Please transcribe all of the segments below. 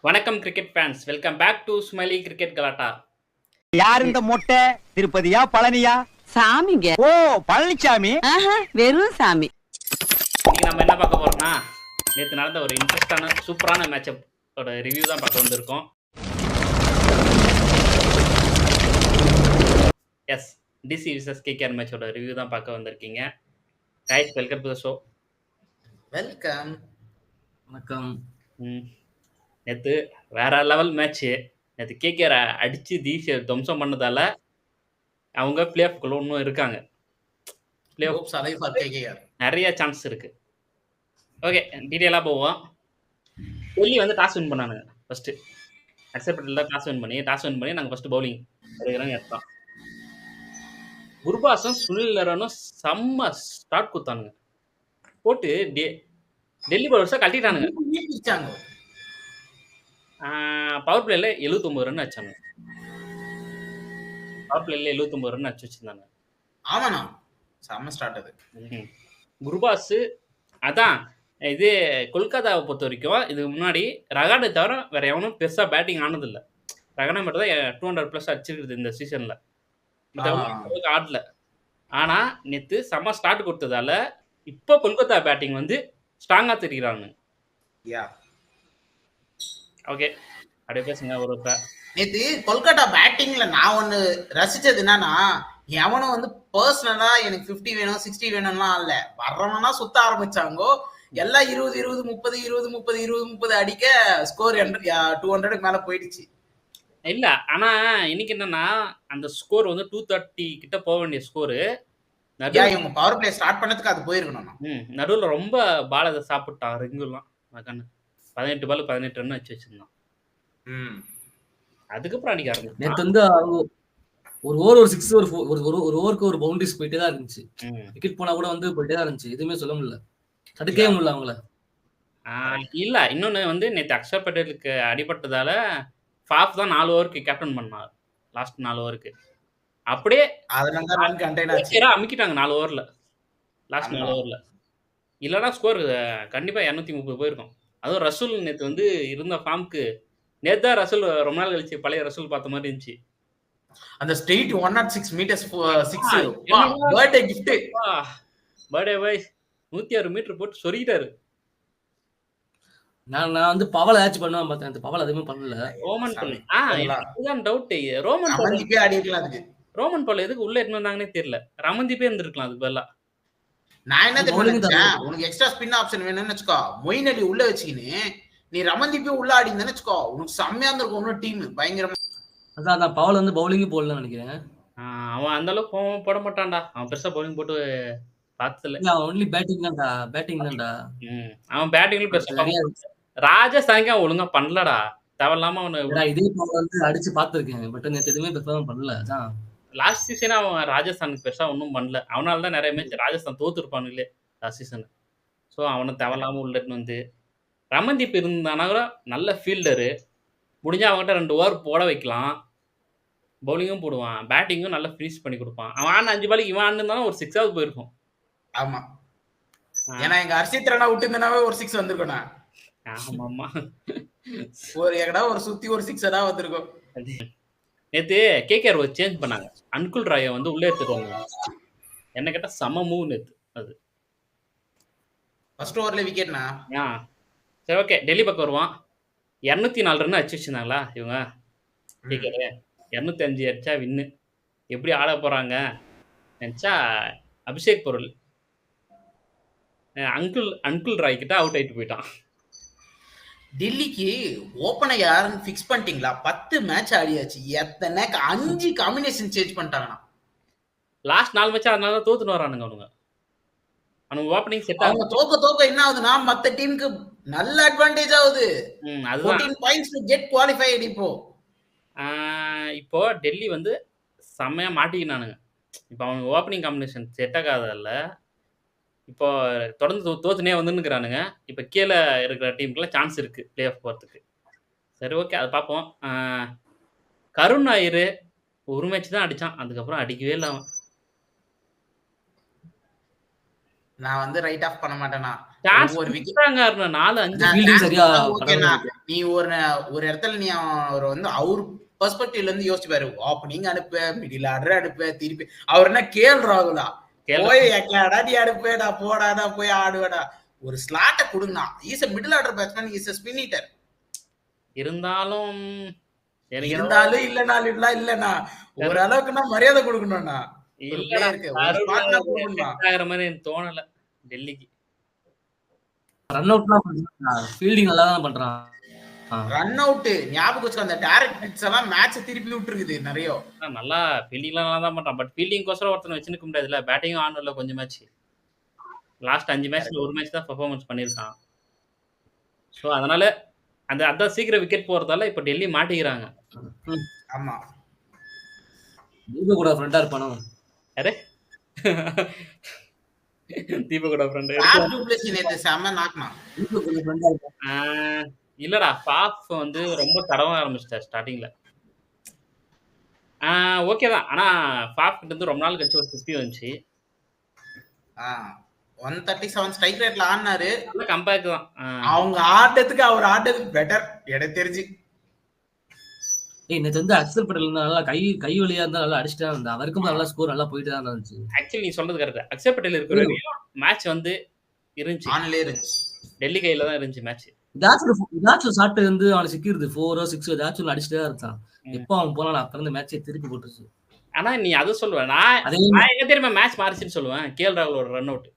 வணக்கம் cricket fans. Welcome back to smiley cricket கலாட்டா. யார் இந்த மொட்டை? திருப்பதியா பழனியா? சாமிங்க. ஓ, பழனிசாமி. வெறும் சாமி. இன்னைக்கு நம்ம என்ன பார்க்க போறோம்னா, நேத்து நடந்த ஒரு இன்ட்ரெஸ்டான சூப்பரான மேட்சப் ஓட ரிவ்யூ தான் பார்க்க வந்திருக்கோம். எஸ், டிசி விசஸ் கேகேஆர் மேட்சோட ரிவ்யூ தான் பார்க்க வந்திருக்கீங்க. Guys, welcome to the show. Welcome. வணக்கம். நேத்து வேற லெவல் மேட்ச். நேத்து கேகேஆர் அடிச்சு டிசி துவம்சம் பண்ணதால அவங்க பிளே ஆஃப்குள்ள இன்னும் இருக்காங்க. Play off hopes alive for KKR. நிறைய சான்ஸ் இருக்கு. ஓகே, டீடைலா போவோம். டெல்லி வந்து டாஸ் வின் பண்ணானுங்க ஃபர்ஸ்ட். அக்செப்டட்ல டாஸ் வின் பண்ணி நாங்க ஃபர்ஸ்ட் பவுலிங் எடுக்கிறோம் எடுத்தோம். குர்பாஸும் சுனில் நரனும் செம்ம ஸ்டார்ட் குத்தானுங்க. போட்டு டெல்லி பவுலர்ஸை கழட்டிட்டானுங்க. பவர் பிளேல 79 ரன் அடிச்சாங்க. பவர் பிளேல 79 ரன் அடிச்சு வச்சிருந்தாங்க. ஆமாண்ணா, செம்ம ஸ்டார்ட் அது. குர்பாஸ் அதான் இது கொல்கத்தாவை பொறுத்த வரைக்கும் இதுக்கு முன்னாடி ரகானை தவிர வேற எவனும் பெருசா பேட்டிங் ஆனதில்லை. ரகானை மட்டும் தான் 200+ அடிச்சிருக்குது இந்த சீசன்ல. ஆடல. ஆனா நேத்து செம்ம ஸ்டார்ட் கொடுத்ததால இப்போ கொல்கத்தா பேட்டிங் வந்து ஸ்ட்ராங்கா தெரிகிறாங்க. ஓகே, அப்படியே பேசுங்க. ஒரு நேத்து கொல்கத்தா பேட்டிங்ல நான் ஒண்ணு ரசிச்சது என்னன்னா, எவனும் வந்து பர்சனலா எனக்கு 50 வேணும் 60 வேணும்லாம் இல்ல, வர்றவனா சுத்த ஆரம்பிச்சாங்கோ. எல்லாம் 20 20 30 20 30 20 30 அடிக்க ஸ்கோர் 200க்கு மேல போயிடுச்சு. இல்ல, ஆனா இன்னைக்கு என்னன்னா அந்த ஸ்கோர் வந்து 230 கிட்ட போக வேண்டிய ஸ்கோரு இவங்க பவர் பிளே ஸ்டார்ட் பண்ணதுக்கு அது போயிருக்கணும். நடுவுல ரொம்ப பால் அதை சாப்பிட்டான். ரிங்குலாம் 18 பால் 18 ரன் வச்சு வச்சிருந்தான். அதுக்கப்புறம் அடிக்க ஆரம்பிச்சு. நேத்து வந்து அவங்க ஒரு ஓவர் ஒரு 6 ஒரு ஓவருக்கு ஒரு பவுண்டரிஸ் போயிட்டே தான் இருந்துச்சு. விக்கெட் போனா கூட வந்து போயிட்டே தான் இருந்துச்சு. எதுவுமே சொல்ல முடியல, தடுக்கவே முடியல அவங்கள. இல்ல, இன்னொன்னு வந்து நேத்து அக்ஷர் பட்டேலுக்கு அடிபட்டதால ஃபாஃப் தான் 4 ஓவருக்கு கேப்டன் பண்ணார். லாஸ்ட் 4 ஓவருக்கு அப்படியே அமுக்கிட்டாங்க 4 ஓவர்ல. லாஸ்ட் 4 ஓவர்ல இல்லைன்னா ஸ்கோர் கண்டிப்பா 230 போயிருக்கும். அதுவும் ரசூல் நேத்து வந்து இருந்த ஃபார்முக்கு நேத்தா ரசூல் ரொம்ப நாள் கழிச்சு பழைய ரசூல் பார்த்த மாதிரி இருந்துச்சு. அந்த straight 106 meters 6 birthday gift. Birthday boy 106 meter போட்டு சொருகிட்டாரு. நான் வந்து பவல் ஆட்ச் பண்ணுவேன் பார்த்தேன். அந்த பவல் எதுவுமே பண்ணல. ரோமன் பால் இதுதான் டவுட். ரோமன் பால் எதுக்கு உள்ள எடுத்து வந்தாங்கன்னே தெரியல. ரமன்தீப்பே இருந்திருக்கலாம் அதுக்கு பதிலா. நான் என்ன தெரியுமா, உனக்கு எக்ஸ்ட்ரா ஸ்பின் ஆப்ஷன் வேணும்னு வச்சுக்கோ, மொயின் அலி உள்ள வச்சுக்கின்னு நீ ரமன்தீப்பே உள்ள ஆடிந்தேன்னு வச்சுக்கோ, உனக்கு செம்மையா இருந்திருக்கும். இன்னும் டீம் பயங்கரமா. அதான் பவல் வந்து பவுலிங் போடலன்னு நினைக்கிறேன். அவன் அந்த அளவுக்கு போட மாட்டான்டா. அவன் பெருசா பவுலிங் போட்டு பார்த்ததில்ல. அவன் ஒன்லி பேட்டிங் தான்டா. அவன் பேட்டிங்ல பெருசா ராஜஸ்தானுக்கு அவன் ஒழுங்கா பண்ணலடா. தேவையில்லாம அவனை இதே பவல் வந்து அடிச்சு பார்த்திருக்கேன். பட் நேத்து எதுவுமே பெருசா பண்ணல. அதான் லாஸ்ட் சீசன் அவன் ராஜஸ்தானுக்கு பெருசா ஒன்றும் பண்ணல. அவனால தான் நிறைய மேட்ச் ராஜஸ்தான் தோத்துருப்பானுங்களே லாஸ்ட் சீசன். ஸோ அவனை தேவையில்லாம உள்ளன்னு வந்து ரமன்தீப் இருந்தானா கூட நல்ல ஃபீல்டரு. முடிஞ்சா அவன்கிட்ட 2 ஓவர் போட வைக்கலாம். பவுலிங்கும் போடுவான், பேட்டிங்கும் நல்லா ஃபினிஷ் பண்ணி கொடுப்பான். அவன் 5 பாலுக்கு இவன் இருந்தாலும் ஒரு 6ஆவது போயிருக்கும். ஆமா, ஏன்னா எங்க ஹர்ஷித் ராணா விட்டு இருந்தாவே ஒரு 6 வந்திருக்கோண்ணா. ஆமாம்மா, ஒரு சுத்தி ஒரு 6 வந்திருக்கும். நேத்து கேகேஆர் ஒரு சேஞ்ச் பண்ணாங்க. அன்குல் ராயை வந்து உள்ளே எடுத்துருவாங்க. என்ன கேட்டா செம மூவ் நேத்து. அது ஃபர்ஸ்ட் ஓவர்ல விக்கெட்னா. சரி, ஓகே, டெல்லி பக்கம் வருவான். 204 ரன் அடிச்சு வச்சிருந்தாங்களா இவங்க கேகேஆர். 205 அடிச்சா வின்னு. எப்படி ஆட போறாங்க நினைச்சா அபிஷேக் பொருள் அன்குல் ராய் கிட்ட அவுட் ஆயிட்டு போயிட்டான். டெல்லிக்கு ஓப்பனர் யாருன்னு ஃபிக்ஸ் பண்ணிட்டீங்களா? 10 மேட்ச் ஆடியாச்சு. எத்தனை 5 காம்பினேஷன் சேஞ்ச் பண்ணிட்டாங்கண்ணா. லாஸ்ட் 4 மேட்ச் அதனால தோத்துட்டு வரானுங்க அவனுங்க. அவனுங்க ஓப்பனிங் செட் அவங்க தோக்க என்ன ஆகுதுன்னா மத்த டீமுக்கு நல்ல அட்வான்டேஜ் ஆகுது. 14 பாயிண்ட்ஸ் டு கெட் குவாலிஃபைட். இப்போ டெல்லி வந்து செம்மையா மாட்டிக்கினானுங்க. இப்போ அவங்க ஓப்பனிங் காம்பினேஷன் செட் ஆகாதல்ல. இப்போ தொடர்ந்து தோத்துனே வந்துன்னுக்குறானுங்க. இப்போ கீழே இருக்கிற டீமுக்குலாம் சான்ஸ் இருக்கு பிளே ஆஃப் போகிறதுக்கு. சரி, ஓகே, அதை பார்ப்போம். கருண் நாயர் ஒரு மேட்ச் தான் அடிச்சான், அதுக்கப்புறம் அடிக்கவே இல்லை அவன். நான் வந்து ரைட் ஆஃப் பண்ண மாட்டேனா. சான்ஸ் ஒவ்வொரு wicket- குடுக்குறாங்க அருண். 4, 5 நான் Fielding chance சரியா கொடுத்தா ஓகேண்ணா. பண்ணல. நீ ஒரு இடத்துல நீ அவர் வந்து அவர் பெர்ஸ்பெக்டிவ்ல இருந்து யோசிச்சு பாரு. ஓப்பனிங் அனுப்ப, மிடில் ஆர்டர் அனுப்ப, திருப்பி அவர் என்ன கேஎல் ராகுலா போய் எக்கடா நீ அனுப்பேடா, போடாடா போய் ஆடுவேடா. ஒரு ஸ்லாட்டை கொடுங்கண்ணா. Is a middle order batsman, is a spin hitter. இருந்தாலும் எனக்கு இருந்தாலும் இல்லண்ணா ஓரளவுக்குன்னா மரியாதை கொடுக்கணும்ண்ணா. ஒரு இல்லடா, பிளேயருக்கு ஒரு ஸ்பாட்னா கொடுக்கணும்ண்ணா. ஆகிற மாதிரி எனக்கு தோணல டெல்லிக்கு. ரன் அவுட்லாம் ஃபீல்டிங் நல்லா தான் பண்றான். ரன் அவுட் ஞாபகம் வச்சுக்கோ. அந்த டைரக்ட் ஹிட்ஸ் எல்லாம் மேட்ச் திருப்பி விட்டுருக்குது நிறைய. நல்லா ஃபீல்டிங்லாம் நல்லா தான் பண்றான். பட் ஃபீல்டிங் கோசரம் ஒருத்தனை வச்சுக்க முடியாதுல்ல. பேட்டிங்கும் ஆடணும்ல கொஞ்சம் மேட்ச். லாஸ்ட் 5 மேட்ச்ல ஒரு மேட்ச் தான் பெர்ஃபார்மன்ஸ் பண்ணியிருக்கான். ஸோ அதனால அதான் சீக்கிரம் விக்கெட் போறதால இப்ப டெல்லி மாட்டிக்கிறாங்க. ஆமா, தீபக் கூட ஃப்ரெண்டா இருப்பானோ. யாரு? தீபகோட ஃப்ரெண்டு. ஃபேஃப் டு பிளேஸ் நேத்து செம்ம நாக்னா. தீபக் கூட ஃப்ரெண்டா இருப்பான். இல்லடா, ஃபாஃப் வந்து ரொம்ப தடவ ஆரம்பிச்சிட்டார் ஸ்டார்டிங்ல. ஓகே தான். ஆனா ஃபாஃப் கிட்ட இருந்து ரொம்ப நாள் கழிச்சு ஒரு 50 வந்துச்சு. 137 ஸ்ட்ரைக் ரேட்ல ஆடினாரு. நல்ல கம்பேக் தான். அவங்க ஆட்டத்துக்கு அவர் ஆட்டத்துக்கு பெட்டர் எனக்கு தெரிஞ்சு. நேத்து வந்து அக்சர் பட்டேல் நல்லா கை வழியா இருந்தா நல்லா அடிச்சுட்டா இருந்தா. அவருக்கும் நல்லா ஸ்கோர் நல்லா போயிட்டு தான் இருந்துச்சு. ஆக்சுவலி நீ சொல்றது கரெக்ட். அக்ஷர் பட்டேல் இருக்கிற வரையும் மேட்ச் வந்து இருந்துச்சு. ஆன்லே இருந்துச்சு. டெல்லி கையில தான் இருந்துச்சு மேட்ச். ஏதாச்சும் ஷாட் வந்து அவனை சிக்கிருது. 4 6 ஏதாச்சும் அடிச்சுட்டே தான் இருக்கான். எப்போ அவன் போனா அப்ப இருந்து மேட்சை திருப்பி போட்டுருச்சு. ஆனா நீ அதை சொல்லுவேன். நான் எங்க தெரியுமா மேட்ச் மாறிச்சுன்னு சொல்லுவேன். கேஎல் ராகுலோட ரன் அவுட்.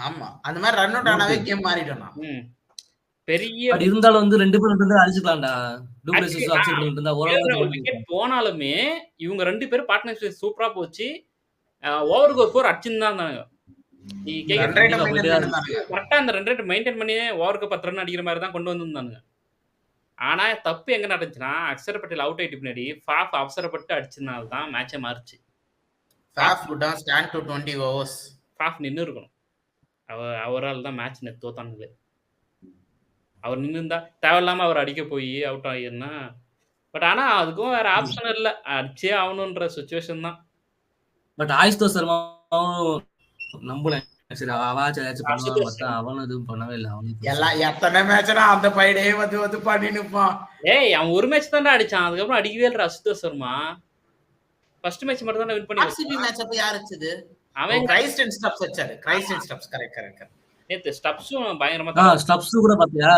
ஆமா, அந்த மாதிரி ரன் அவுட் ஆனாவே கேம் மாறிட்டோம்னா. பெரிய பட் இருந்தாலும் வந்து 2 பேர் இருந்தா அடிச்சுக்கலாம்டா. டூப்ளசிஸ் அக்சர் பட்டேல் இருந்தா ஓரளவுக்கு விக்கெட் போனாலுமே இவங்க 2 பேரும் பார்ட்னர்ஷிப் சூப்பரா போச்சு. ஓவருக்கு ஒரு 4 அடிச்சுன்னு தான் இருந்தாங்க. நீ ரன் ரேட்டை மெயின்டைன் பண்ணாங்க. கரெக்டா அந்த ரன் ரேட் மெயின்டைன் பண்ணி ஓவருக்கு 10 ரன் அடிக்கிற மாதிரி தான் கொண்டு வந்திருந்தானுங்க. ஆனா தப்பு எங்க நடந்துச்சுன்னா, அக்ஷர் பட்டேல் அவுட் ஆயிட்டு பின்னாடி ஃபாஃப் அவசரப்பட்டு அடிச்சதுனால தான் மேட்சே மாறிச்சு. Faf would have stand to 20 overs. Faf நின்று இருக்கணும். அவரால் தான் மேட்ச் தோத்தானுங்களே. அவர் நின்று இருந்தா தேவையில்லாம அவர் அடிக்க போய் அவுட் ஆகிருந்தா. பட் ஆனா அதுக்கும் வேற ஆப்ஷன் இல்ல. அடிச்சே ஆகணுன்ற சுச்சுவேஷன் தான். பட் ஆயுஷ்தோ சர்மாவும் நம்புறேன். சரி அவாச்சும் ஏதாச்சும் பண்ணுவான். பார்த்தா அவனும் எதுவும் பண்ணவே இல்லை. அவனுக்கு எல்லாம் எத்தனை மேட்ச்னா அந்த பைடே வந்து பண்ணி நிப்பான். அவன் ஒரு மேட்ச் தான்டா அடிச்சான். அதுக்கப்புறம் அடிக்கவே இல்லை அசுதோஷ் சர்மா. ஃபர்ஸ்ட் மேட்ச் மட்டும் தான் வின் பண்ணி ஆர்சிபி மேட்ச் அப்ப யார் அடிச்சது? அவன் கிரைஸ்டன் ஸ்டப்ஸ் அடிச்சாரு. கிரைஸ்டன் ஸ்டப்ஸ் கரெக்ட். நேத்து ஸ்டப்ஸும் பயங்கரமா ஸ்டப்ஸ் கூட பாத்தியா?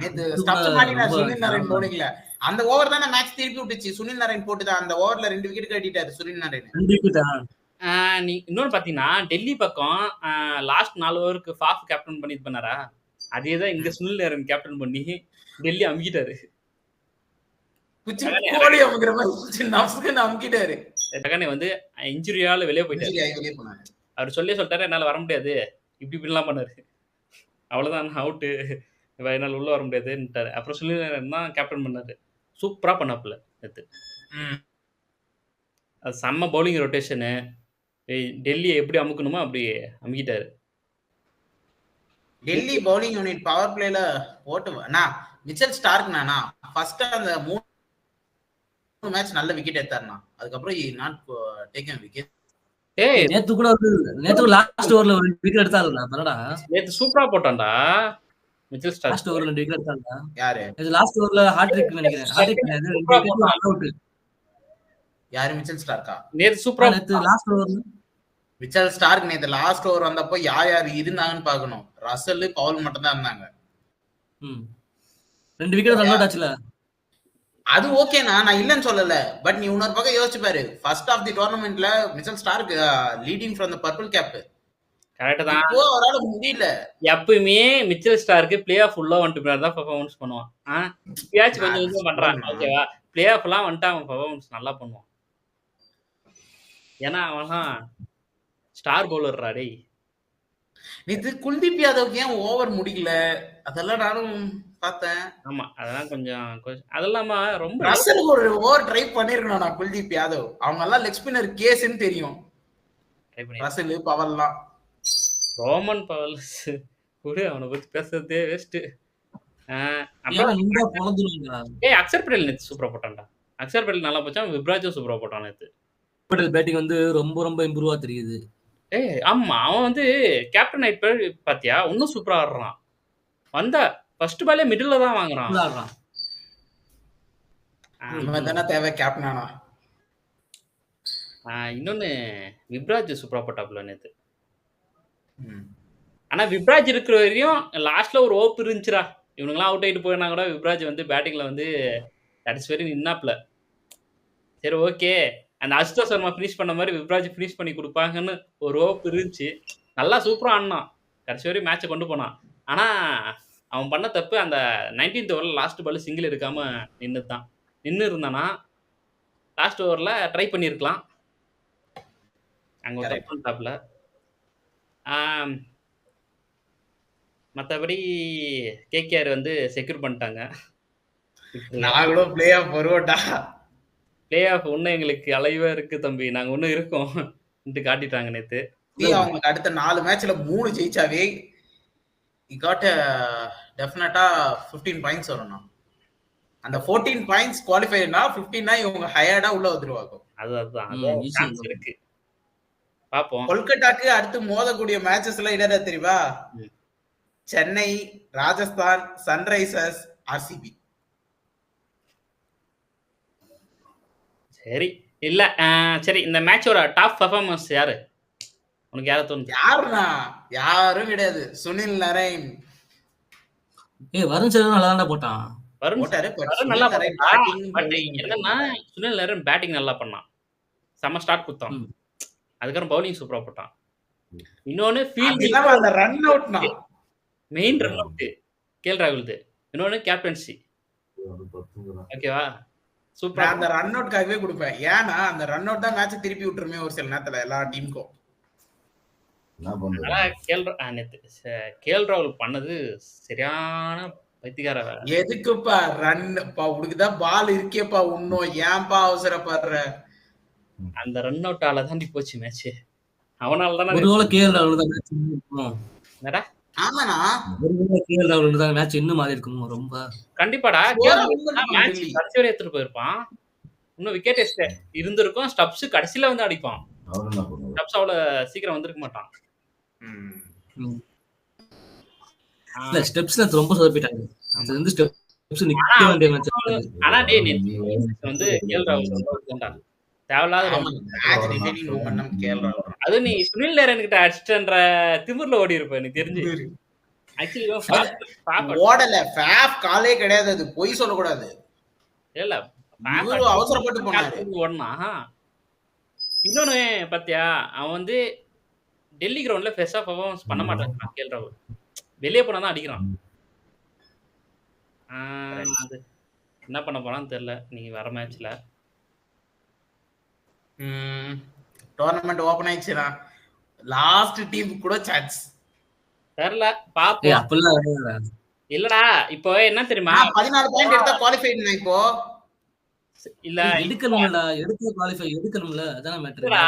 நேத்து ஸ்டப்ஸ் மாட்டினா சுனில் நாராயண் பவுலிங்ல. அந்த ஓவர் தானே மேட்ச் திருப்பி விட்டுச்சு. சுனில் நாராயண் போட்டுதான் அந்த ஓவர்ல 2 விக்கெட் கட்டிட்டாரு சுனில் நாராயண். 2 விக்கெட். நீ இன்னொன்னு பாத்தீங்கன்னா டெல்லி பக்கம் லாஸ்ட் 4 ஓவருக்கு ஃபாஃப் கேப்டன் பண்ணி இது பண்ணாரா? அதேதான் இங்க சுனில் நாராயண் கேப்டன் பண்ணி டெல்லி அமுக்கிட்டாரு. கோலி அமுக்கிற மாதிரி நப்ஸ்க்கு அமுக்கிட்டாரு. வந்து இன்ஜுரியால வெளியே போயிட்டாரு. அவர் சொல்லிட்டாரு என்னால வர முடியாது, இப்படிலாம் பண்ணாரு. அவ்வளவுதான், அவுட்டு, என்னால உள்ள வர முடியாதுன்னுட்டாரு. அப்புறம் சுனில் தான் கேப்டன் பண்ணாரு. சூப்பரா பண்ணாப்புல நேத்து. அது செம்ம பவுலிங் ரொட்டேஷனு. டெல்லியை எப்படி அமுக்கணுமோ அப்படி அமுக்கிட்டாரு. டெல்லி பவுலிங் யூனிட் பவர் பிளேல ஓட்டுவா மிச்சல் ஸ்டார்க்னா ஃபர்ஸ்ட் அந்த 3 மேட்ச் நல்ல விக்கெட் எடுத்தாருனா. அதுக்கப்புறம் நாட் டேக்கன் விக்கெட். நேத்து கூட நேத்து லாஸ்ட் ஓவர்ல 2 விக்கெட் எடுத்தாருடா. பரடா நேத்து சூப்பரா போட்டான்டா மிச்சல் ஸ்டார்க். லாஸ்ட் ஓவர்ல 2 விக்கெட் எடுத்தாருடா. யாரு? இது லாஸ்ட் ஓவர்ல ஹாட்ரிக் நினைக்கிறேன். ஹாட்ரிக் கிடையாது, 2 விக்கெட் அவுட். யாரு? மிச்சல் ஸ்டார்க்கா? நேத்து சூப்பரா நேத்து லாஸ்ட் ஓவர்ல மிச்சல் ஸ்டார்க் நேத்து லாஸ்ட் ஓவர் வந்தப்போ யார் இருந்தாங்கன்னு பாக்கணும். ரசல், பவுல் மட்டும் தான் இருந்தாங்க. 2 விக்கெட் ரன் அவுட் ஆச்சுல. அது ஓகேனா, நான் இல்லன்னு சொல்லல. பட் நீ இன்னொரு பக்கம் யோசிச்சு பாரு. ஃபர்ஸ்ட் ஆஃப் தி டோர்னமெண்ட்ல Mitchell Starc leading from the purple cap. Correct தான். இப்போ அவரால முடியல. எப்பவுமே மிச்சல் ஸ்டார்க்கு பிளே ஆஃப் ஃபுல்லா வந்துட்டு பின்னாடி தான் பெர்ஃபார்மன்ஸ் பண்ணுவான். பியாச் கொஞ்சம் பண்றான், ஓகேவா? பிளே ஆஃப் எல்லாம் வந்துட்டு அவன் பெர்ஃபார்மன்ஸ் நல்லா பண்ணுவான். ஏன்னா அவன் ஸ்டார் பவுலர்ரா டேய். நேத்து குல்தீப் யாதவ்க்கு ஏன் ஓவர் முடிக்கல? அதெல்லாம் நானும் பார்த்தேன். ஆமா, அதெல்லாம் கொஞ்சம் அதெல்லாம் ரொம்ப ரசலுக்கு ஒரு ஓவர் ட்ரை பண்ணிருக்கணும் நான். குல்தீப் யாதவ் அவங்க எல்லாம் லெக் ஸ்பின்னர் கேஸ்ன்னு தெரியும். ரசல், பவல்லாம், ரோமன் பவல்ஸ் கூட அவனை பத்தி பேசுறதே வேஸ்ட். அக்ஷர் பட்டேல் நேத்து சூப்பரா போட்டான்டா. அக்ஷர் பட்டேல் நல்லா போச்சான். விப்ராஜும் சூப்பரா போட்டான் நேத்து. பட்டேல் பேட்டிங் வந்து ரொம்ப ரொம்ப இம்ப்ரூவா தெரியுது. ஆமா. அவன் வந்து கேப்டன் ஆயிட்ட பிறகு பாத்தியா, இன்னும் சூப்பரா ஆடுறான். வந்தா ஃபர்ஸ்ட் பாலே மிடில்ல தான் வாங்குறான். சூப்பரா ஆடுறான். இவன் தானே தேவை கேப்டன் ஆனா. இன்னொன்னு விப்ராஜ் சூப்பரா போட்டாப்ல நேத்து. ம். ஆனா விப்ராஜ் இருக்கிற வரையும் லாஸ்ட்ல ஒரு ஹோப் இருந்துச்சுடா. இவனுங்கலாம் அவுட் ஆயிட்டு போயினா கூட விப்ராஜ் வந்து பேட்டிங்ல வந்து கடைசி வரையும் நின்னாப்ல. சரி ஓகே. அந்த அசுதோஷ் சர்மா ஃபினிஷ் பண்ண மாரி விப்ராஜ் ஃபினிஷ் பண்ணி குடுப்பாங்கன்னு ஒரு ஹோப் இருந்துச்சு. நல்லா சூப்பரா ஆடுனான். கடைசி வரையும் மேட்ச கொண்டு போனான். ஆனா அவன் பண்ண தப்பு அந்த 19th ஓவர்ல லாஸ்ட் பால் சிங்கிள் எடுக்காம நின்னது தான். நின்னு இருந்தானா லாஸ்ட் ஓவர்ல ட்ரை பண்ணியிருக்கலாம். அங்க ஒரு Correct. தப்பு பண்ணிட்டாப்ல. ஆம். மத்தபடி கேகேஆர் வந்து செக்யூர் பண்ணிட்டாங்க. நாங்களும் பிளே ஆஃப் வருவோம்டா. பிளே ஆஃப் இன்னும் எங்களுக்கு அலைவா இருக்கு தம்பி. நாங்க இன்னும் இருக்கோம். ன்ட்டு காட்டிட்டாங்க நேத்து. அவங்களுக்கு அடுத்த 4 மேட்ச்ல 3 ஜெயிச்சாவே got a டெஃபினட்டா 15 பாயிண்ட்ஸ் வரணும். அந்த 14 பாயிண்ட்ஸ் குவாலிஃபைனா 15னா இவங்க ஹையர்டா உள்ள வந்துருவாங்க. அதுதான். easy சான்ஸ் இருக்கு. பாப்போம். கொல்கட்டாக்கு அடுத்து மோதக்கூடிய மேட்சஸ் எல்லாம் இடற தெரியுமா? ம். Chennai, Rajasthan, Sunrisers, RCB. சரி. இல்ல சரி இந்த மேட்சோட டாப் பெர்ஃபார்மன்ஸ் யாரு? உனக்கு யார தோணுது? யாருண்ணா? யாரும் கிடையாது. சுனில் நரேன் வருண் சர்மா நல்லா தான்டா போட்டான். வருண் போட்டாரு. but வருண் சுனில் நல்லா நரேன் பண்ணான். batting, பட் bowling என்னன்னா சுனில் நரேன் பேட்டிங் நல்லா பண்ணான். செம்ம ஸ்டார்ட் குடுத்தான். ம். அதுக்கப்புறம் பவுலிங் சூப்பரா போட்டான். இன்னொன்னு அது ஃபீல்டிங் இல்லாம அந்த ரன் அவுட்னா மெயின் ரன் அவுட் கேஎல் ராகுல்து. இன்னொன்னு கேப்டன்சி. ஓகேவா? சூப்பரா நான் அந்த ரன் அவுட்காகவே கொடுப்பேன். ஏன்னா அந்த ரன் அவுட் தான் மேட்ச் திருப்பி விட்டுருமே ஒரு சில நேரத்துல எல்லா டீமுக்கும். ஆனா கேஎல் ராகுல் பண்ணது சரியான பைத்தியக்கார வேலை. எதுக்குப்பா ரன் உனக்குதான் பால் இருக்கேப்பா இன்னும் ஏன்பா அவசரப்படுற? அந்த ரன் அவுட்டால தாண்டி போச்சு மேட்ச். அவனால தானே ஒருவேளை கேஎல் ராகுல் தான் மேட்ச் இருக்கும். என்னடா? ஆமாண்ணா ஒருவேளை கேஎல் ராகுல் தான் மேட்ச் இன்னும் மாறி இருக்குமோ ரொம்ப. கண்டிப்பாடா score வந்திருக்கும் மேட்ச் டெல்லி. கடைசி வரை எடுத்துட்டு போயிருப்பான். இன்னும் விக்கெட் இருந்திருக்கும். ஸ்டப்ஸ் கடைசியில வந்து அடிப்பான். ஸ்டப்ஸ் அவ்வளவு சீக்கிரம் வந்திருக்க மாட்டான். ம். இல்ல ஸ்டெப்ஸ்ல ரொம்ப சொதப்பிட்டாங்க. அது வந்து ஸ்டெப்ஸ் நிக்க வேண்டிய மேட்ச். ஆனா டேய் வந்து கேஎல் ராகுல் தேவையில்லாத ஆமா, match defining momentum KL ராகுல். அது நீ சுனில் நரேன் கிட்ட அடிச்சிட்டன்ற திமிர்ல ஓடி இருப்ப எனக்கு தெரிஞ்சு. ஆக்சுவலி ஓடல ஃபேப் காலே கிடையாது. அது பொய் சொல்லக்கூடாது. இல்ல இவரு அவசரப்பட்டு போனாரு. ஓடனா இன்னொன்னு பாத்தியா அவன் வந்து டெல்லி கிரவுண்ட்ல பெருசா பெர்ஃபார்மன்ஸ் பண்ண மாட்டான் கேஎல் ராகுல். வெளியே போனா தான் அடிக்கிறான். அது என்ன பண்ண போறான்னு தெரியல நீங்க வர மேட்ச்ல. டோர்னமெண்ட் ஓபன் ஆயிடுச்சுனா லாஸ்ட் டீம் கூட சான்ஸ் தெரியல பாப்போம். அப்பெல்லாம் இல்லடா இப்போ என்ன தெரியுமா 14 பாயிண்ட் எடுத்தா குவாலிஃபைட்னா இப்போ இல்ல எடுக்கணும்ல, எடுத்து குவாலிஃபை எடுக்கணும்ல, அதான மேட்டர். இல்லடா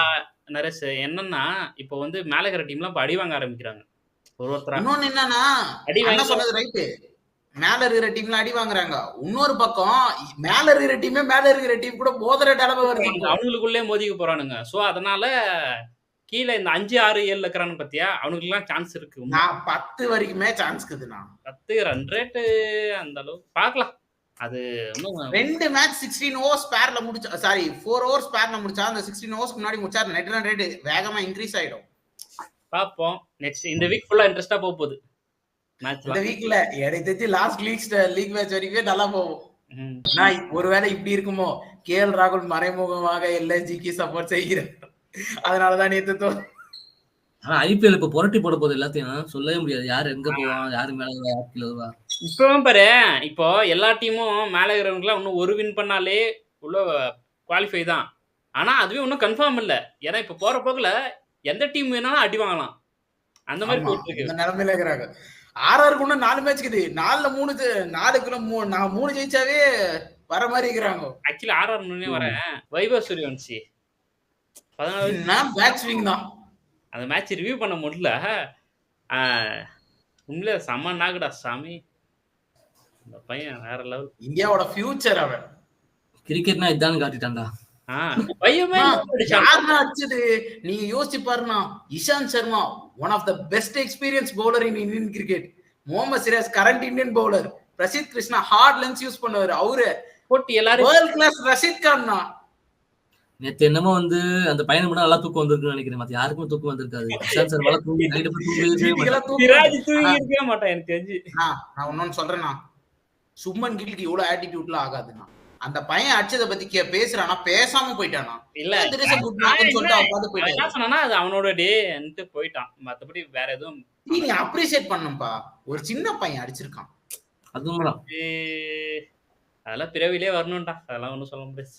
நரேஷ் என்னன்னா இப்போ வந்து மேல இருக்கிற டீம்லாம் இப்ப அடி வாங்க ஆரம்பிக்கிறாங்க ஒருத்தரா. இன்னொன்னு என்னன்னா அடி அண்ணா வாங்கி சொன்னது ரைட்டு. மேல இருக்கிற டீம்ல அடி வாங்குறாங்க. இன்னொரு பக்கம் மேல இருக்கிற டீமே மேல இருக்கிற டீம் கூட மோதிர நிலைமை வருது இப்போ. அவங்களுக்குள்ளே மோதிக்க போறானுங்க. சோ அதனால கீழே இந்த 5, 6, 7 இருக்கிறானு பாத்தியா அவனுக்கு எல்லாம் சான்ஸ் இருக்கு. நான் 10 வரைக்குமே சான்ஸ் இருக்குதுண்ணா. 10 ரன் ரேட் அந்த அளவுக்கு பார்க்கலாம். அது இன்னும் 2 மேட்ச் 16 ஓவர்ஸ் ஸ்பேர்ல முடிச்சா, சாரி 4 ஓவர்ஸ் ஸ்பேர்ல முடிச்சா அந்த 16 ஓவர்ஸ்க்கு முன்னாடி முடிச்சா நெட் ரன் ரேட் வேகமா இன்க்ரீஸ் ஆயிடும். பாப்போம். நெக்ஸ்ட் இந்த வீக் ஃபுல்லா இன்ட்ரெஸ்டா போகுது மேட்ச்ல. இந்த வீக்ல எனக்கு தெரிஞ்சு லாஸ்ட் லீக் மேட்ச் வரைக்கும் நல்லா போகும். நான் ஒருவேளை இப்படி இருக்குமோ கேஎல் ராகுல் மறைமுகமாக எல்எஸ்ஜிக்கு சப்போர்ட் செய்கிறேன். அதனாலதான் நேத்து ஆனா ஐபிஎல் இப்ப புரட்டி போட போகுது எல்லாத்தையும் சொல்லவே முடியாது. யாரு எங்க போவான், யாரு மேல யாரு கீழ வருவா. இப்பவும் பாரு இப்போ எல்லா டீமும் மேல இருக்கிறவங்கலாம் இன்னும் ஒரு வின் பண்ணாலே உள்ள குவாலிஃபை தான். ஆனா அதுவே இன்னும் கன்ஃபார்ம் இல்ல. ஏன்னா இப்ப போற போக்குல எந்த டீம் வேணாலும் அடி வாங்கலாம். அந்த மாதிரி போயிட்டு இருக்கு. இந்த நிலைமையில இருக்கிறாங்க. ஆர்ஆருக்கு இன்னும் 4 மேட்ச் இருக்குது. 3 ஜெயிச்சாவே வர மாதிரி இருக்கிறாங்க. ஆக்சுவலி ஆர்ஆர் முன்னே வரேன் வைபவ் சூரியவன்சி 14 பேக் ஸ்விங் தான். அந்த மேட்ச் ரிவ்யூ பண்ண முடியல. உண்மையில செம்ம நாகுடா சாமி. அந்த பையன் வேற லெவல். இந்தியாவோட ஃபியூச்சர் அவன். கிரிக்கெட்னா இதான்னு காட்டிட்டான்டா. பையமே யாருன்னா அடிச்சது நீங்க யோசிச்சு பாருண்ணா. Ishant Sharma one of the best experience bowler in Indian cricket. Mohammed Siraj current Indian bowler. Prasidh Krishna hard lengths use பண்ணுவாரு. அவரு போட்டு எல்லாரும் வேர்ல்ட் கிளாஸ் ரஷீத் கான்னா. நேத்து என்னமோ வந்து அந்த பையனுக்கு மட்டும் நல்லா தூக்கம் வந்திருக்குன்னு நினைக்கிறேன். மத்த யாருக்கும் தூக்கம் வந்திருக்காது. இஷாந்த் சர்மால தூங்கி நைட்டு சிராஜ் தூங்கி இருக்கவே மாட்டான் எனக்கு தெரிஞ்சு. நான் ஒன்னொன்னு சொல்றேன்னா, சுப்மன் கில்க்கு இவ்வளவு ஆட்டிடியூட்லாம் ஆகாதுண்ணா. அந்த பையன் அடிச்சதை பத்தி பேசுறானா, பேசாம போயிட்டானா. இல்ல என்ன சொன்னா அது அவனோட டேன்ட்டு போயிட்டான். மத்தபடி வேற எதுவும் நீ அப்ரிஷியேட் பண்ணும்பா. ஒரு சின்ன பையன் அடிச்சிருக்கான். அதுவும் அதெல்லாம் பிறவிலே வரணும்டா. அதெல்லாம் ஒண்ணும் சொல்ல முடியாது.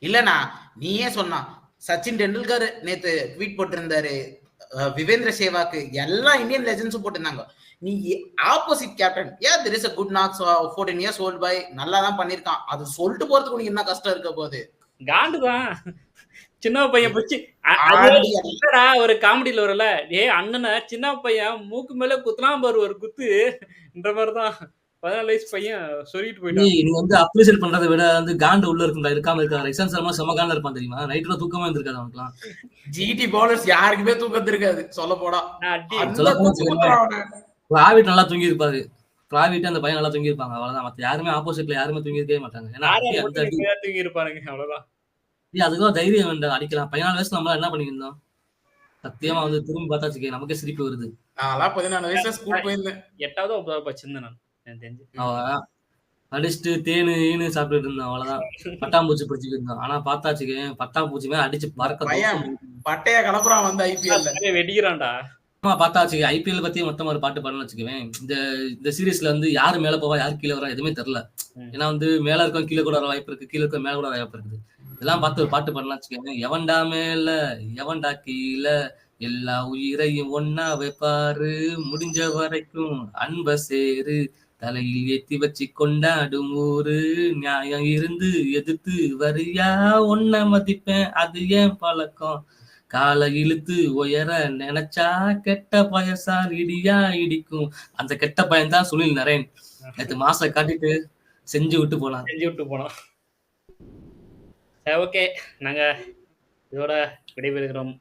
இல்லண்ணா நீயே சொன்னா சச்சின் டெண்டுல்கர் நேத்து ட்வீட் போட்டிருந்தாரு. விவேந்திர சேவாக்கு எல்லா இந்தியன் லெஜெண்ட்ஸும் போட்டிருந்தாங்க. நீ opposite captain there is a good knocks 14 years old boy நல்லா தான் பண்ணிருக்கான். அது சொல்லிட்டு போறதுக்கு உனக்கு என்ன கஷ்டம் இருக்க போகுது? காண்டுதான். சின்ன பையன் போச்சு. ஒரு காமெடியில வரல, அண்ணனை சின்ன பையன் மூக்கு மேல குத்துலாம் பாரு ஒரு குத்து இந்த மாதிரிதான் 14 வயசு பையன் சொல்லிட்டு போயிட்டான். நீ வந்து அப்ரிஷியேட் பண்றதை விட வந்து காண்டு உள்ள இருக்கும்டா, இருக்காம இருக்காது. இஷாந்த் சர்மா செம காண்டா இருப்பான் தெரியுமா? நைட்ல தூக்கமா இருந்திருக்காது அவனுக்குலாம். ஜிடி பவுலர்ஸ் யாருக்குமே தூக்கம் இருக்காது சொல்ல போனா. டிராவிட் நல்லா தூங்கி இருப்பாரு. டிராவிட் அந்த பையன் நல்லா தூங்கி இருப்பாங்க. அவ்வளவுதான். மத்த யாருமே ஆப்போசிட்ல யாருமே தூங்கி இருக்கவே மாட்டாங்க. ஏன்னா தூங்கி இருப்பானுங்க அவ்வளவுதான். அதுக்கும் தைரியம் வேண்டாம் அடிக்கலாம். 14 வயசுல நம்மள என்ன பண்ணிருந்தோம்? சத்தியமா வந்து திரும்பி பார்த்தா நமக்கே சிரிப்பு வருது. 14 வயசுல ஸ்கூல் போயிருந்தேன். 8வது 9வது படிச்சிருந்தேன் நான். அடிச்சுட்டு தேனு ஈனு சாப்பிட்டு இருந்தோம். அவ்வளவுதான். பட்டாம்பூச்சி பிடிச்சிட்டு இருந்தோம். ஆனா பார்த்தாச்சுக்க பட்டாம்பூச்சிமே அடிச்சு பறக்க பட்டைய கலப்புறான் வந்து ஐபிஎல் வெடிக்கிறான்டா. பார்த்தாச்சு ஐபிஎல் பத்தி மொத்தமா ஒரு பாட்டு பண்ணு வச்சுக்குவேன். இந்த சீரீஸ்ல வந்து யாரு மேல போவா யாரு கீழே வரா எதுவுமே தெரியல. ஏன்னா வந்து மேல இருக்கும் கீழே கூட வர வாய்ப்பு இருக்கு, கீழே இருக்க மேல கூட வாய்ப்பு இருக்குது. இதெல்லாம் பார்த்து ஒரு பாட்டு பண்ணலாம் வச்சுக்கோங்க. எவன்டா மேல எவன்டா கீழே எல்லா உயிரையும் ஒன்னா வைப்பாரு, முடிஞ்ச வரைக்கும் அன்ப சேரு, தலையில் ஏத்தி வச்சு கொண்டாடும் ஊரு, நியாயம் இருந்து எதிர்த்து வரியா ஒன்ன மதிப்பேன் அது ஏன் பழக்கம், காலை இழுத்து உயர நினைச்சா கெட்ட பயசார் இடியா இடிக்கும். அந்த கெட்ட பையன் தான் சுனில் நரேன். நேற்று மாச காட்டிட்டு செஞ்சு விட்டு போனான். ஓகே, நாங்க இதோட விடைபெறுகிறோம்.